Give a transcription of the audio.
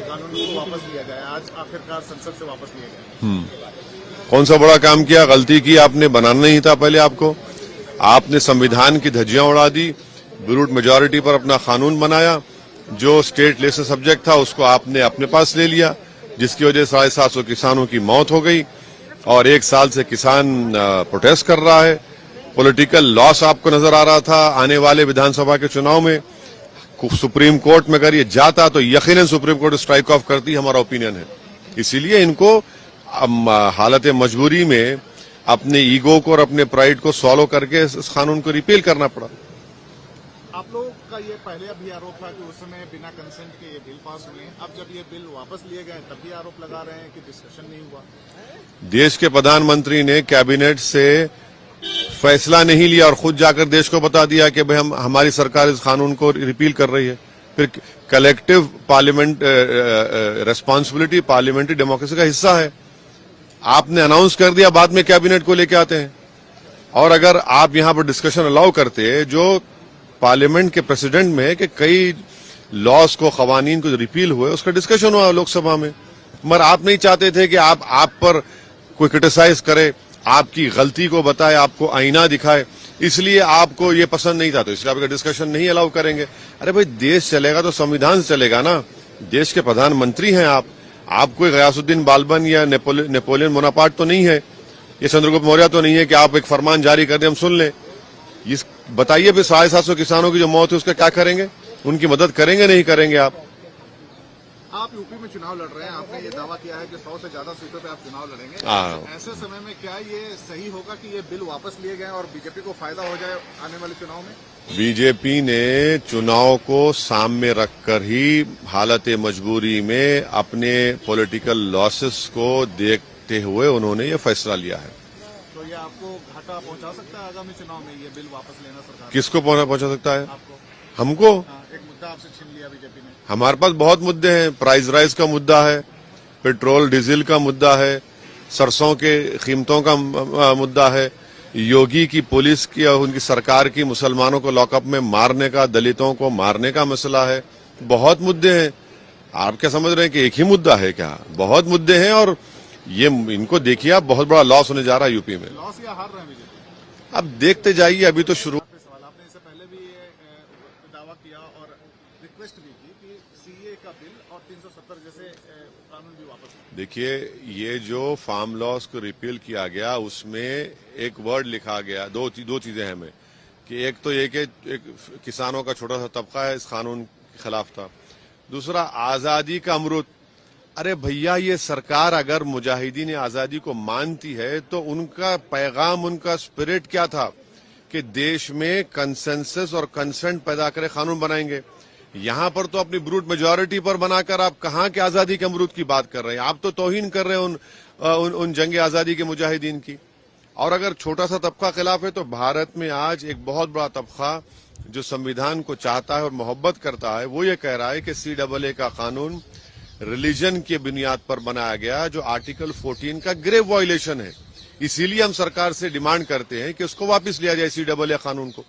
कानून को वापस लिया गया, आज आखिरकार संसद से वापस लिया गया। कौन सा बड़ा काम किया? गलती की आपने, बनाना नहीं था पहले आपको। आपने संविधान की धज्जियां उड़ा दी, ब्रूट मेजॉरिटी पर अपना कानून बनाया, जो स्टेट लेसल सब्जेक्ट था उसको आपने अपने पास ले लिया, जिसकी वजह से 750 किसानों की मौत हो गई और 1 साल से किसान प्रोटेस्ट कर रहा है। पॉलिटिकल लॉस आपको नजर आ रहा था। आने वाले विधानसभा के चुनाव में सुप्रीम कोर्ट में अगर ये जाता तो यकीनन सुप्रीम कोर्ट स्ट्राइक ऑफ करती, हमारा ओपिनियन है। इसीलिए इनको हालत मजबूरी में अपने ईगो को और अपने प्राइड को सॉल्व करके इस कानून को रिपील करना पड़ा। आप लोगों का ये पहले भी आरोप था कि उस समय बिना कंसेंट के ये बिल पास हुए, अब जब ये बिल वापस लिए गए तब भी आरोप लगा रहे हैं कि डिस्कशन नहीं हुआ। देश के प्रधानमंत्री ने कैबिनेट से फैसला नहीं लिया और खुद जाकर देश को बता दिया कि भाई हमारी सरकार इस कानून को रिपील कर रही है। फिर collective parliament responsibility parliamentary democracy का हिस्सा है। आपने अनाउंस कर दिया, बाद में कैबिनेट को लेके आते हैं। और अगर आप यहां पर डिस्कशन अलाउ करते, जो पार्लियामेंट के प्रेसिडेंट में है कि कई लॉज को, कवानीन को रिपील हुए, उसका डिस्कशन हुआ लोकसभा में, मगर आप नहीं चाहते थे कि आप पर कोई क्रिटिसाइज करे, आपकी गलती को बताए, आपको आईना दिखाए, इसलिए आपको ये पसंद नहीं था, तो इसलिए आपका डिस्कशन नहीं अलाउ करेंगे। अरे भाई, देश चलेगा तो संविधान से चलेगा ना। देश के प्रधानमंत्री हैं आप कोई गयासुद्दीन बालबन या नेपोलियन बोनापार्ट तो नहीं है, ये चंद्रगुप्त मौर्य तो नहीं है कि आप एक फरमान जारी कर दें हम सुन लें। इस बताइए फिर 750 किसानों की जो मौत है उसका क्या करेंगे? उनकी मदद करेंगे नहीं करेंगे? आप यूपी में चुनाव लड़ रहे हैं, आपने ये दावा किया है कि 100 से ज्यादा सीटों पे आप चुनाव लड़ेंगे। ऐसे समय में क्या ये सही होगा कि ये बिल वापस लिए गए और बीजेपी को फायदा हो जाए आने वाले चुनाव में? बीजेपी ने चुनाव को सामने रखकर ही हालत मजबूरी में अपने पॉलिटिकल लॉसेस को देखते हुए उन्होंने ये फैसला लिया है। तो ये आपको घाटा पहुंचा सकता है आगामी चुनाव में, ये बिल वापस लेना सरकार? किसको पहुंचा सकता है? आपको। हमको? एक मुद्दा आपसे छीन लिया बीजेपी ने। हमारे पास बहुत मुद्दे हैं। प्राइस राइज का मुद्दा है, पेट्रोल डीजल का मुद्दा है, सरसों के कीमतों का मुद्दा है, योगी की पुलिस की और उनकी सरकार की मुसलमानों को लॉकअप में मारने का, दलितों को मारने का मसला है। बहुत मुद्दे हैं। आप क्या समझ रहे हैं कि एक ही मुद्दा है? क्या बहुत मुद्दे हैं। और ये इनको देखिए आप, बहुत बड़ा लॉस होने जा रहा है यूपी में। लॉस या हार रहे हैं बीजेपी? अब देखते जाइए, अभी तो शुरू। आपने इससे पहले भी ये दावा किया और रिक्वेस्ट भी की कि सीए का बिल और 370 जैसे कानून भी वापस। देखिए, ये जो फार्म लॉस को रिपील किया गया उसमें एक वर्ड लिखा गया, दो चीजें हैं में कि एक तो ये कि एक किसानों का छोटा सा तबका है इस कानून के खिलाफ था, दूसरा आजादी का अमृत। अरे भैया, ये सरकार अगर मुजाहिदीन आजादी को मानती है तो उनका पैगाम, उनका स्पिरिट क्या था कि देश में कंसेंसस और कंसेंट पैदा करे कानून बनाएंगे। यहां पर तो अपनी ब्रूट मेजॉरिटी पर बनाकर आप कहां के आजादी के अमरूद की बात कर रहे हैं? आप तो तौहीन कर रहे हैं उन जंग आजादी के मुजाहिदीन की। और अगर छोटा सा तबका खिलाफ है तो भारत में आज एक बहुत बड़ा तबका जो संविधान को चाहता है और मोहब्बत करता है, वो ये कह रहा है कि CAA का कानून रिलीजन की बुनियाद पर बनाया गया, जो आर्टिकल 14 का ग्रेव वायलेशन है। इसीलिए हम सरकार से डिमांड करते हैं कि उसको वापस लिया जाए CAA कानून को।